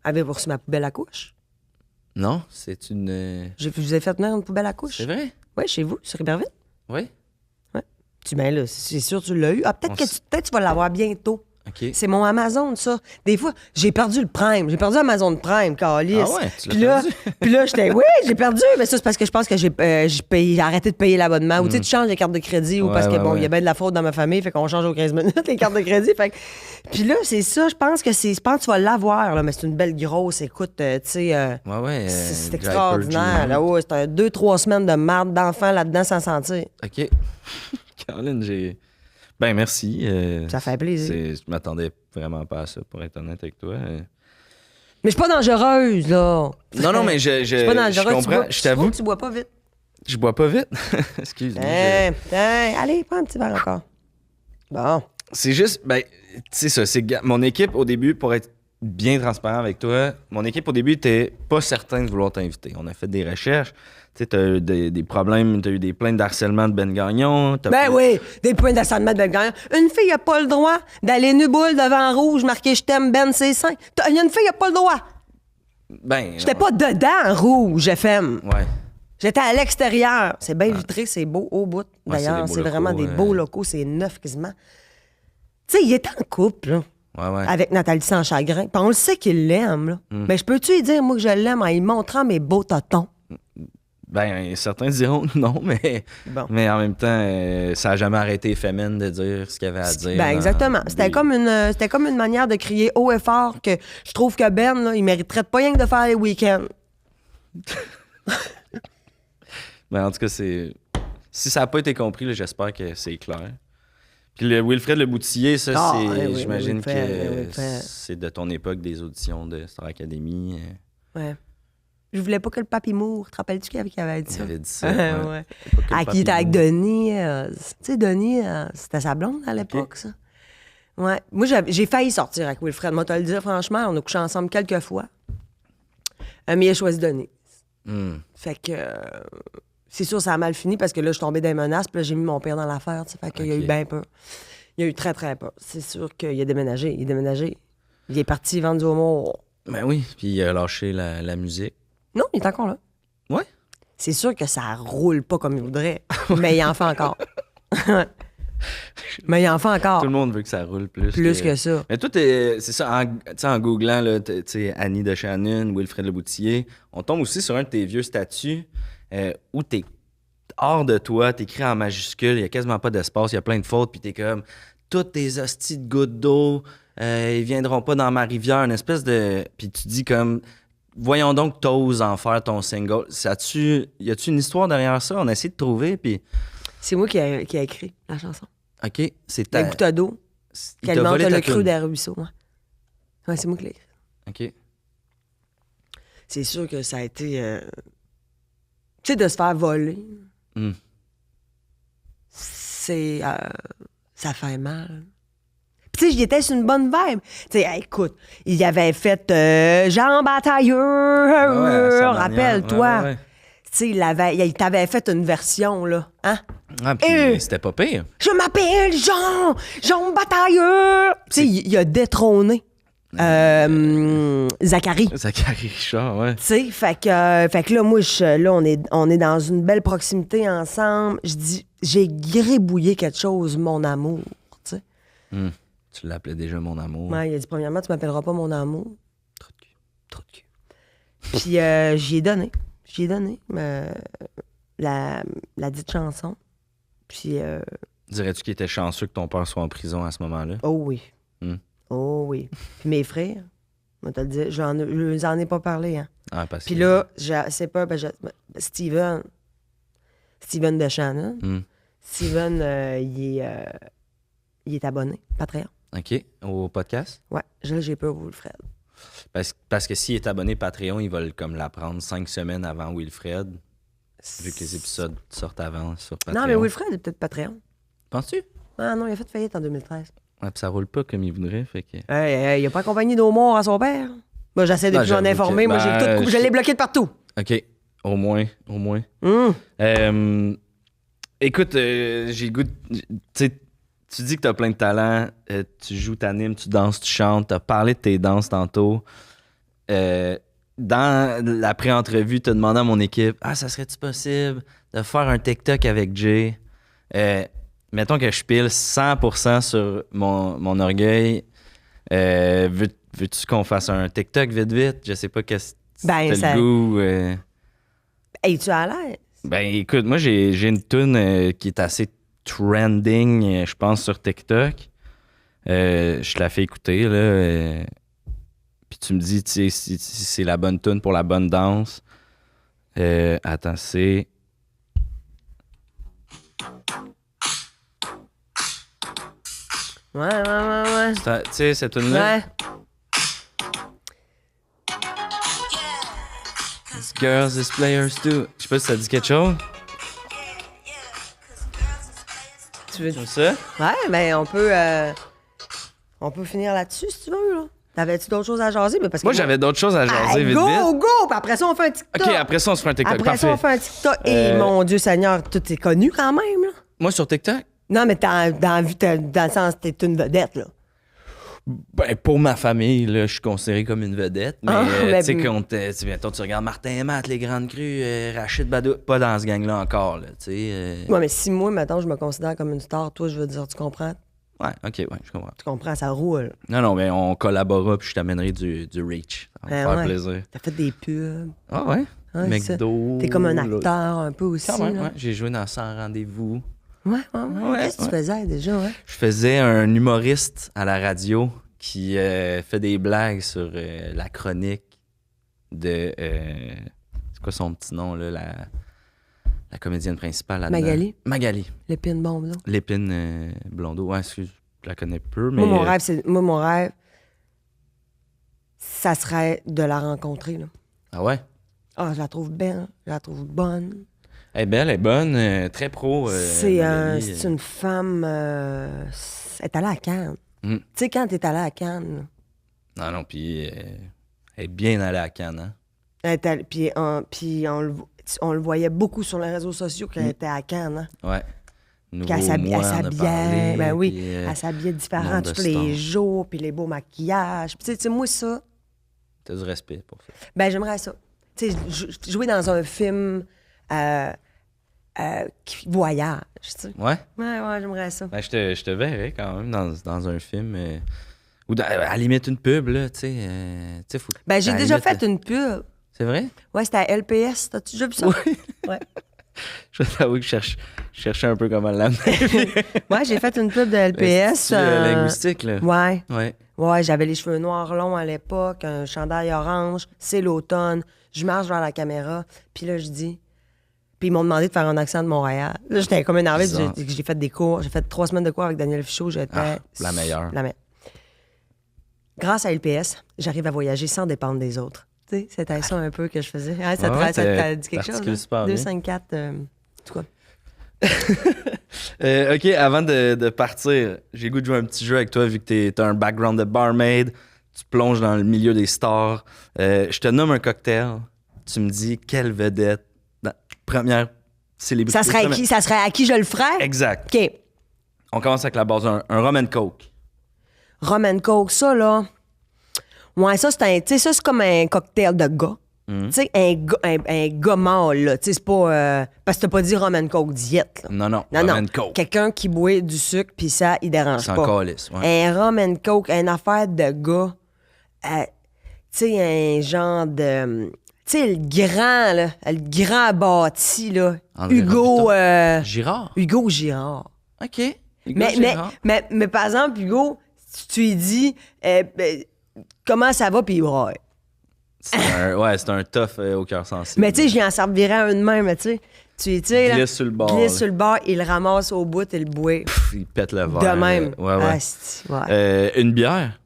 Avez-vous reçu ma poubelle à couche? Non, c'est une... Je vous ai fait venir une poubelle à couche? C'est vrai? Oui, chez vous, sur Iberville. Oui? Ben là, c'est sûr que tu l'as eu. Ah, peut-être On que s- tu vas l'avoir bientôt. OK. C'est mon Amazon, ça. Des fois, j'ai perdu le Prime. J'ai perdu Amazon Prime, calice. Ah ouais, tu l'as Puis là, perdu? puis là, j'étais, oui, j'ai perdu. Mais ça, c'est parce que je pense que j'ai arrêté de payer l'abonnement. Ou tu sais, tu changes les cartes de crédit. Ou Ouais, parce que, ouais, bon, il y a ouais. bien de la faute dans ma famille. Fait qu'on change aux 15 minutes les cartes de crédit. Fait que- Puis là, c'est ça. Je pense que tu vas l'avoir, là. Mais c'est une belle grosse. Écoute, tu sais, Ouais, ouais. c'est Diaper extraordinaire. Junior. Là, ouais, c'est 2-3 semaines de marde d'enfants là-dedans sans sentir. OK. Caroline, j'ai... Ben, merci. Ça fait plaisir. Je m'attendais vraiment pas à ça, pour être honnête avec toi. Mais je suis pas dangereuse, là. Non, mais je suis pas dangereuse. comprends. Tu bois- Je t'avoue, tu bois pas vite. je bois pas vite. Excuse-moi. Allez, prends un petit verre encore. Bon. C'est juste, ben, tu sais ça, mon équipe au début, pour être bien transparent avec toi, mon équipe au début était pas certaine de vouloir t'inviter. On a fait des recherches, tu sais, t'as eu des problèmes, t'as eu des plaintes d'harcèlement de Ben Gagnon. Ben oui, des points d'assaillement de gagnant. Une fille a pas le droit d'aller nu boule devant rouge, marqué « Je t'aime, Ben, c'est sain ». Il y a une fille a pas le droit. Ben, J'étais pas dedans, rouge, FM. Ouais. J'étais à l'extérieur. C'est bien vitré, c'est beau au bout. Ouais, D'ailleurs, c'est des beaux c'est vraiment locaux, des beaux locaux, c'est neuf quasiment. Tu sais, il est en couple, là. Ouais. Avec Nathalie Sans Chagrin. Puis on le sait qu'il l'aime, là. Mm. Mais je peux-tu lui dire, moi, que je l'aime en lui montrant mes beaux totons? Ben, certains diront non, Bon. mais en même temps, ça n'a jamais arrêté Femen de dire ce qu'il avait à dire. Ben, exactement. C'était comme une manière de crier haut et fort que je trouve que Ben, là, il mériterait pas rien que de faire les week-ends. Ben, en tout cas, si ça n'a pas été compris, là, j'espère que c'est clair. Puis le Wilfred Le Boutillier, ça, Ah, c'est, oui, j'imagine Wilfred. que c'est de ton époque des auditions de Star Academy. Ouais. Je voulais pas que le papy moure. Te rappelles-tu qu'il avait dit Il ça? avait dit ça. Ouais. Pas que le Ah, qui était avec papillon. Denis. Tu sais, Denis, c'était sa blonde à l'époque, ça. Ouais. Moi, j'ai failli sortir avec Wilfred. Moi, te le dire, franchement, on a couché ensemble quelques fois. Mais il a choisi Denis. Fait que c'est sûr, ça a mal fini parce que là, je suis tombée dans les menaces, puis là, j'ai mis mon père dans l'affaire, tu sais. Fait qu'il a eu bien peur. Il a eu très, très peur. C'est sûr qu'il a déménagé. Il est parti vendre du homo. Ben oui, puis il a lâché la musique. Non, il est encore là. Ouais? C'est sûr que ça roule pas comme il voudrait, mais il en fait encore. Mais il en fait encore. Tout le monde veut que ça roule plus. Plus que ça. Mais toi, c'est ça, en googlant, là, tu sais, Annie de Shannon, Wilfred Le Boutillier, on tombe aussi sur un de tes vieux statuts où t'es hors de toi, t'écris en majuscule, il y a quasiment pas d'espace, il y a plein de fautes, puis t'es comme, toutes tes hosties de gouttes d'eau, ils viendront pas dans ma rivière, une espèce de... Puis tu dis comme, voyons donc, t'oses en faire ton single. Y a-tu une histoire derrière ça? On a essayé de trouver, puis... C'est moi qui a écrit la chanson. OK, c'est La ta... goutte d'eau Il qui t'a alimente volé le ta creux toune. des ruisseaux. Ouais, c'est moi qui l'ai écrit. OK. C'est sûr que ça a été... Tu sais, de se faire voler, c'est... ça fait mal. Puis tu sais, j'y étais sur une bonne vibe. Tu sais, hey, écoute, il avait fait Jean Batailleur, Ouais, à sa manière. rappelle-toi. Ouais. Tu sais, il t'avait fait une version, là. Hein? Ah, puis c'était pas pire. Je m'appelle Jean Batailleur. Tu sais, il a détrôné Zachary. Zachary Richard, ouais. Tu sais, fait que là, moi, là, on est dans une belle proximité ensemble. Je dis, j'ai gribouillé quelque chose, mon amour. Tu sais. Tu l'appelais déjà mon amour. Ouais, il a dit, premièrement, tu m'appelleras pas mon amour. Trop de cul. Trop de cul. Puis j'y ai donné. La dite chanson. Puis, Dirais-tu qu'il était chanceux que ton père soit en prison à ce moment-là? oh oui. Hmm. Oh oui. Puis mes frères, moi, te le dire, je n'en ai pas parlé, hein. Ah, parce Puis que... là, c'est pas... Steven de Shannon. Steven, il est abonné, Patreon. OK. Au podcast? Ouais, j'ai peur pour Wilfred. Parce que s'il est abonné Patreon, il va comme l'apprendre 5 semaines avant Wilfred, vu que les épisodes sortent avant sur Patreon. Non, mais Wilfred est peut-être Patreon. Penses-tu? Ah non, il a fait faillite en 2013. Ouais, puis ça roule pas comme il voudrait, fait que... Il a pas accompagné d'eau mort à son père. Moi, j'essaie de Non, plus en j'avoue informer. que- Moi, j'ai ben, tout coupé. Je l'ai bloqué de partout. OK. Au moins. Hum. Écoute, j'ai le goût... Tu sais, tu dis que t'as plein de talent, tu joues, t'animes, tu danses, tu chantes, t'as parlé de tes danses tantôt. Dans la pré-entrevue, t'as demandé à mon équipe, ça serait-tu possible de faire un TikTok avec Jay? Mettons que je pile 100% sur mon orgueil. Veux-tu qu'on fasse un TikTok vite? Je sais pas qu'est-ce que Ben, t'as ça- le goût. Es-tu à l'aise? Ben écoute, moi j'ai une tune qui est assez trending, je pense, sur TikTok. Je te la fais écouter, là. Puis tu me dis tu sais, si c'est la bonne tune pour la bonne danse. Attends, c'est... Ouais. Tu sais, cette tune-là? Ouais. Girls is players too. Je sais pas si ça dit quelque chose. Tu veux... Comme ça? Ouais, mais on peut finir là-dessus, si tu veux, là. T'avais-tu d'autres choses à jaser? Mais parce que Moi, j'avais d'autres choses à jaser, vite, go, vite. go! Puis après ça, on fait un TikTok. OK, après ça, on se fait un TikTok. Après ça, on Parfait. fait un TikTok. Et mon Dieu Seigneur, tout est connu quand même, là. Moi, sur TikTok? Non, mais dans le sens, t'es une vedette, là. Ben, pour ma famille, là, je suis considéré comme une vedette. Mais, mais- tu sais, quand mettons, tu regardes Martin et Matt, Les Grandes Crues, Rachid Badou, pas dans ce gang-là encore, là, tu sais. Ouais, mais si moi, maintenant, je me considère comme une star, toi, je veux dire, tu comprends? Ouais, OK, ouais, je comprends. Tu comprends, ça roule. Non, mais on collabora, puis je t'amènerai du reach. Ça va me Ben faire ouais. plaisir. T'as fait des pubs. Ah ouais? Hein, McDo. t'es comme un là. acteur un peu aussi. Quand même, là. ouais. J'ai joué dans 100 rendez-vous. Ouais. Ouais, Qu'est-ce que tu faisais déjà, ouais? Je faisais un humoriste à la radio qui fait des blagues sur la chronique de... c'est quoi son petit nom, là? La comédienne principale là-dedans. Magali? Magali. L'épine bombe, là. Lépine Blondeau. Ouais, excuse, je la connais peu, mais... Moi, mon rêve, ça serait de la rencontrer, là. Ah ouais? Ah, je la trouve belle, je la trouve bonne. Elle est belle, elle est bonne, très pro. C'est Magali, une femme... elle est allée à Cannes. Mm. Tu sais, quand t'es allée à Cannes, là, Non, puis elle est bien allée à Cannes, hein? puis on le voyait beaucoup sur les réseaux sociaux qu'elle était à Cannes. Hein? Ouais. Nouveau Qu'elle mois, on a s'habillait, parlé, ben oui, puis, elle s'habillait différent monde de tous les stars. jours, puis les beaux maquillages. Puis tu sais, moi, ça, T'as du respect pour ça. ben j'aimerais ça. Tu sais, jouer dans un film qui voyage, tu sais. Ouais? Ouais, j'aimerais ça. Ben, je te verrais quand même dans un film. Ou à la limite une pub, là, tu sais. Ben, j'ai à la déjà limite, fait une pub. C'est vrai? Ouais, c'était à LPS. T'as-tu déjà vu ça? Ouais. Je t'avoue que je cherchais un peu comment l'amener. Ouais, j'ai fait une pub de LPS. C'est linguistique, là. Ouais. Ouais. Ouais, j'avais les cheveux noirs longs à l'époque, un chandail orange, c'est l'automne. Je marche vers la caméra, puis là, je dis... Puis ils m'ont demandé de faire un accent de Montréal. Là, j'étais comme énervée. Bizarre. J'ai fait des cours. J'ai fait 3 semaines de cours avec Daniel Fichot. J'étais... Ah, la meilleure. Grâce à LPS, j'arrive à voyager sans dépendre des autres. Tu sais, c'était ça un peu que je faisais. Hein, ça Ouais, t'a dit quelque chose? t'articules Hein? super bien. 2, 5, 4, tout quoi. OK, avant de partir, j'ai le goût de jouer un petit jeu avec toi vu que t'as un background de barmaid. Tu plonges dans le milieu des stars. Je te nomme un cocktail. Tu me dis quelle vedette, première célébrité. Ça serait à qui je le ferais? Exact. OK. On commence avec la base. Un rum and coke. Rum and Coke, ça, là. Ouais, ça, c'est c'est comme un cocktail de gars. Mhm. Tu sais, un gars mâle, là. Tu sais, c'est pas... parce que t'as pas dit Rum and Coke diète, là. Non, Non, rum non. and coke. Quelqu'un qui boit du sucre, puis ça, il dérange C'est pas. en calice, ouais. Un Rum and Coke, une affaire de gars. Tu sais, un genre de... Tu sais, le grand bâti, là. André Hugo... Girard. Hugo Girard. OK. Hugo Mais Girard. par exemple, Hugo, si tu lui dis comment ça va, puis ouais. C'est un tough au cœur sensible. Mais tu sais, je lui en servirais un de même, tu sais. Glisse sur le bord, Glisse là. sur le bord, il le ramasse au bout et le boit. Pff, il pète le verre. De même. Ouais. Asti, ouais. Une bière.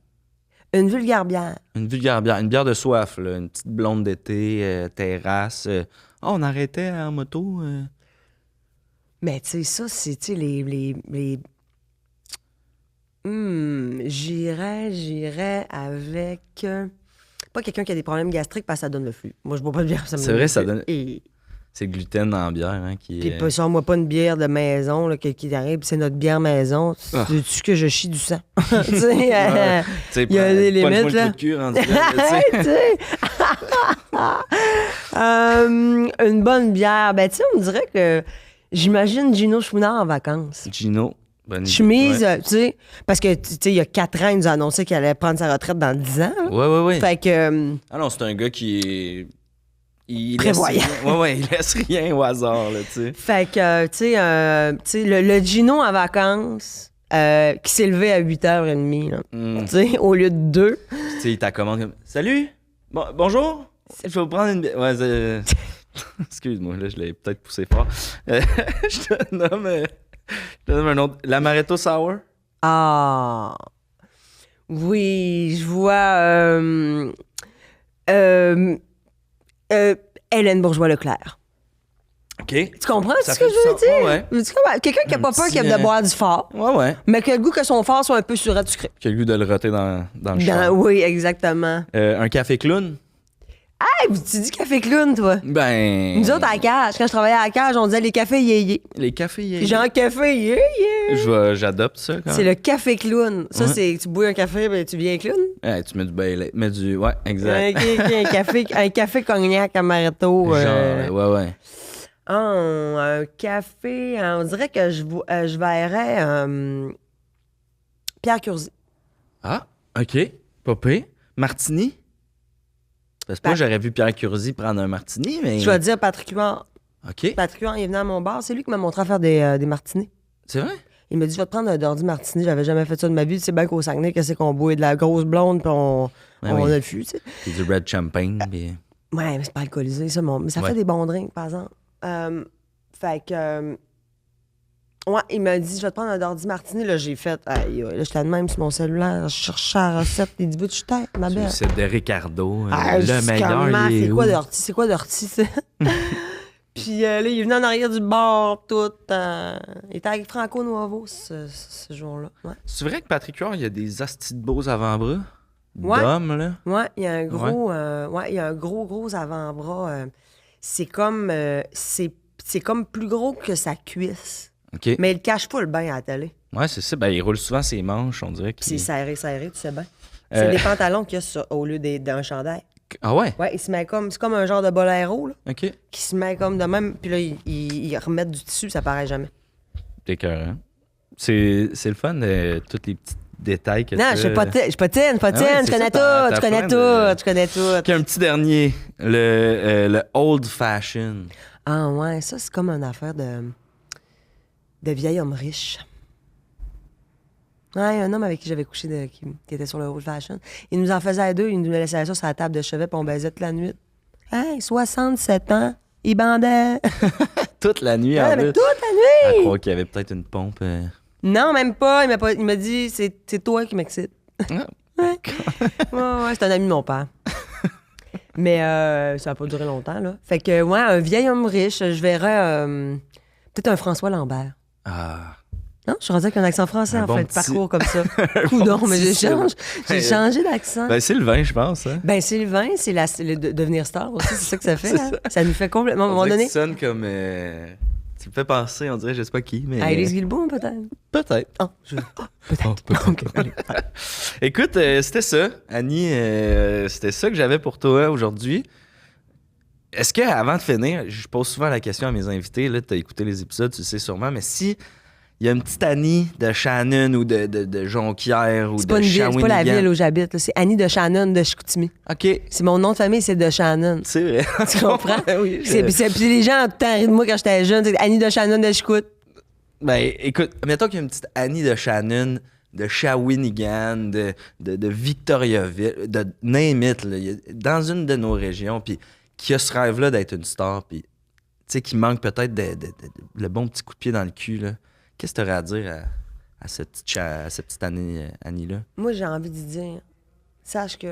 Une vulgaire bière. Une vulgaire bière. Une bière de soif, là. Une petite blonde d'été, terrasse. On arrêtait en moto. Mais tu sais, ça, c'est, tu sais, les... J'irais avec... pas quelqu'un qui a des problèmes gastriques parce que ça donne le flux. Moi, je bois pas de bière, ça me C'est vrai, ça le flux. donne- Et... C'est le gluten dans la bière, hein, qui Puis est... pas sors-moi pas une bière de maison là, qui arrive, puis c'est notre bière maison. Ah. Veux-tu que je chie du sang? Tu sais, Tu sais, il y a des limites, punch-moi le là. trou de cul rendu là, tu sais. Tu sais. Une bonne bière. Ben, tu sais, on dirait que j'imagine Gino Chouinard en vacances. Gino, bonne idée. Chemise, Ouais. tu sais, parce que, tu sais, il y a 4 ans, il nous a annoncé qu'il allait prendre sa retraite dans 10 ans. Hein. Ouais. Fait que, Ah non, c'est un gars qui est... Il Prévoyant. laisse rien... Ouais, il laisse rien au hasard, là, tu sais. tu sais, le Gino en vacances, qui s'est levé à 8h30, là, Mm. tu sais, au lieu de 2. Tu sais, il t'accommande comme... Salut! Bonjour! Je vais vous prendre une... Ouais, excuse-moi, là, je l'ai peut-être poussé fort. Je te nomme un autre. L'Amaretto Sour? Ah! Oui, je vois... Hélène Bourgeois-Leclerc. OK. Tu comprends Ça ce que fait je veux du sens. dire? Ouais. Tu comprends? Quelqu'un qui a Un pas peur petit, qui aime de boire du fort, Ouais. mais qui a le goût que son fort soit un peu surette sucré. Qui a le goût de le roter dans le char. Oui, exactement. Un café clown? Hey, tu dis café clown, toi? Ben... Nous autres, à la cage, quand je travaillais à la cage, on disait les cafés yéyé. Les cafés, il y a- Genre café yéyé. J'adopte ça, quand C'est même. le café clown. Ça, Ouais. c'est tu bois un café, ben tu viens clown. Ouais, tu mets du Bailey. Mets du... Ouais, exact. Un café cognac amaretto. Ouais. Un café, on dirait que je verrais Pierre Curzi. Ah, OK. Popé. Martini? Parce que moi, j'aurais vu Pierre Curzi prendre un martini, mais... Je vais dire Patrick Huard. OK. Patrick Huard, il est venu à mon bar. C'est lui qui m'a montré à faire des martinis. C'est vrai? Il m'a dit, je vais te prendre un Dirty Martini. J'avais jamais fait ça de ma vie. C'est bien qu'au Saguenay, qu'est-ce qu'on boit? De la grosse blonde, puis on a le fût, tu sais. Puis du red champagne, puis... Ouais, mais c'est pas alcoolisé, ça. Mais ça fait des bons drinks, par exemple. Fait que... ouais, il m'a dit, je vais te prendre un Dirty Martini. Là, j'ai fait... là, j'étais de même sur mon cellulaire. Je cherchais la recette. Il dit, veux-tu tête, ma belle? C'est de Ricardo. Le meilleur, il est c'est où? quoi Dirty? C'est quoi Dirty, ça? Puis là, il est venu en arrière du bar, tout. Il était avec Franco Nuovo ce jour-là. Ouais. C'est vrai que Patrick Huard, il y a des astis de beaux avant-bras? Ouais. D'hommes, là? Ouais, il y a un gros... il y a un gros avant-bras. C'est comme... c'est comme plus gros que sa cuisse. OK. Mais il cache pas le bain à la télé. Ouais, c'est ça. Ben, il roule souvent ses manches, on dirait. Puis c'est serré, tu sais bien. C'est des pantalons qu'il y a au lieu d'un chandail. Ah ouais? Ouais, il se met comme... C'est comme un genre de bolero, là. OK. Qui se met comme de même. Puis là, il remet du tissu, ça paraît jamais. T'es écœurant. C'est le fun de tous les petits détails que Non, je suis patine, je connais tout, je connais tout. OK, un petit dernier. Le old fashion. Ah ouais, ça, c'est comme une affaire de vieil homme riche. Ouais, un homme avec qui j'avais couché qui était sur le old fashion. Il nous en faisait à deux, il nous laissait ça sur la table de chevet, puis on baisait toute la nuit. Hey, 67 ans, il bandait. Toute la nuit, Ouais, en mais plus. toute la À nuit! croire qu'il y avait peut-être une pompe. Non, même pas. Il m'a dit, c'est toi qui m'excite. Ah. Ouais, c'est un ami de mon père. Mais ça n'a pas duré longtemps, là. Fait que, ouais, un vieil homme riche, je verrais peut-être un François Lambert. Ah. Non, je suis rendu avec un accent français Un en bon fait, petit- parcours comme ça. Coudon, mais j'ai changé d'accent. Ben, c'est le vin, je pense. Hein? Ben, Sylvain, c'est devenir star aussi, c'est ça que ça fait. C'est Hein? ça. Ça nous fait complètement, à un On moment dirait que donné. tu sonnes comme... Tu me fais penser, on dirait, je sais pas qui, mais... À Élise Guilbeault, peut-être. Peut-être. Oh, peut-être. OK, allez. Écoute, c'était ça, Annie. C'était ça que j'avais pour toi aujourd'hui. Est-ce que avant de finir, je pose souvent la question à mes invités, là, tu as écouté les épisodes, tu le sais sûrement, mais si il y a une petite Annie de Shannon ou de Jonquière ou C'est de pas une ville, c'est pas la Shawinigan. ville où j'habite. là. C'est Annie de Shannon de Chicoutimi. OK, C'est mon nom de famille, c'est de Shannon. c'est vrai. Tu comprends? Oui, Puis les gens ont tout le temps ri de moi quand j'étais jeune. C'est Annie de Shannon de Chicout. Ben, écoute, mettons qu'il y a une petite Annie de Shannon, de Shawinigan, de Victoriaville, de name it, là, dans une de nos régions, puis qui a ce rêve-là d'être une star, puis tu sais, qui manque peut-être le bon petit coup de pied dans le cul, là. Qu'est-ce que tu aurais à dire à cette petite Annie-là? Moi, j'ai envie de dire, sache que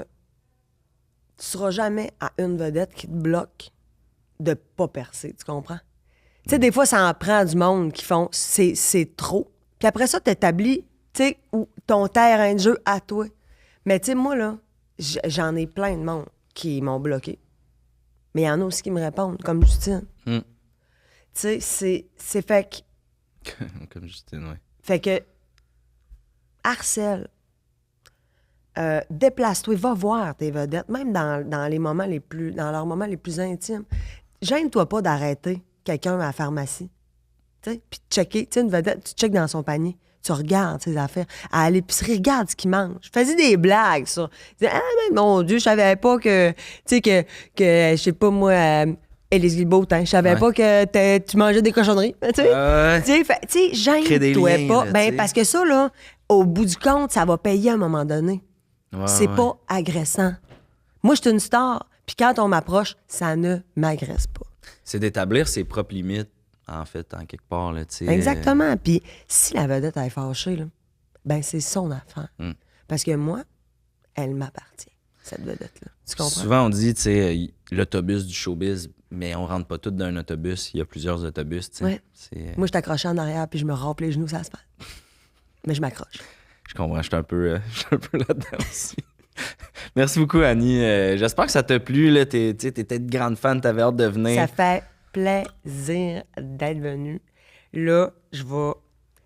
tu seras jamais à une vedette qui te bloque de pas percer, tu comprends? Tu sais, des fois, ça en prend du monde qui font c'est trop. Puis après ça, tu établis, tu sais, ton terrain de jeu à toi. Mais tu sais, moi, là, j'en ai plein de monde qui m'ont bloqué. Mais il y en a aussi qui me répondent, comme Justine. Mm. Tu sais, c'est fait que... Comme Justine, ouais. Fait que harcèle. Déplace-toi, va voir tes vedettes, même dans les moments dans leurs moments les plus intimes. Gêne-toi pas d'arrêter quelqu'un à la pharmacie. Puis de checker, tu sais, une vedette, tu checkes dans son panier, tu regardes ses affaires. À l'épicerie, regarde ce qu'il mange. Faisais des blagues, ça. Dis, ah, mais mon Dieu, je savais pas que, tu sais, que je sais pas, moi, Élise Guilbeault, je savais Ouais. pas que tu mangeais des cochonneries. Tu sais, tu sais, Créer des gêne-toi liens, pas. là, Ben, tu sais. parce que ça, là, au bout du compte, ça va payer à un moment donné. Ouais, C'est ouais. pas agressant. Moi, je suis une star, puis quand on m'approche, ça ne m'agresse pas. C'est d'établir ses propres limites, en fait, en quelque part, là, tu sais. Exactement. Puis si la vedette est fâchée, là, ben c'est son affaire. Mm. Parce que moi, elle m'appartient, cette vedette-là. Tu comprends? Souvent, on dit, tu sais, l'autobus du showbiz, mais on rentre pas tous dans un autobus. Il y a plusieurs autobus, tu sais. Ouais. C'est- Moi, je suis accrochée en arrière, puis je me rampe les genoux, ça se passe. Mais je m'accroche. Je comprends, je suis un peu là-dedans aussi. Merci beaucoup, Annie. J'espère que ça t'a plu. Là. T'étais une grande fan, t'avais hâte de venir. Ça fait plaisir d'être venu. Là, je vais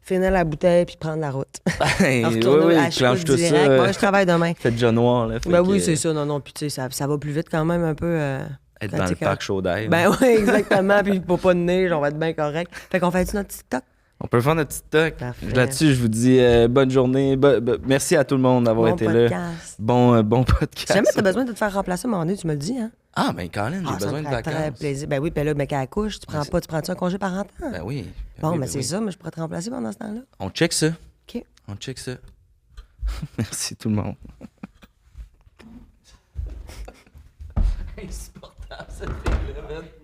finir la bouteille puis prendre la route. Hey, Retourner à clenche Chicout tout direct. ça. Moi, je travaille demain. Fait déjà noir, là. Fait Ben que, oui, c'est ça. Non, puis tu sais, ça va plus vite quand même un peu. Être quand dans t'es le parc chaud d'air. Ben oui, exactement. Puis pour pas de neige, on va être bien correct. Fait qu'on fait notre TikTok. On peut faire notre petit talk. Parfait. Là-dessus, je vous dis bonne journée. Merci à tout le monde d'avoir Bon été là. podcast. Bon podcast. Si jamais t'as besoin de te faire remplacer à un moment donné, tu me le dis, hein? Ah, ben Colin, j'ai Ça besoin me de ferait très vacances. plaisir. Ben oui, puis là, mec, à la couche, tu prends-tu un congé par an? Ben oui. Bon, oui, mais ben c'est oui. ça, mais je pourrais te remplacer pendant ce temps-là. On check ça. OK. On check ça. Merci tout le monde. Insupportable cette fille-là, man.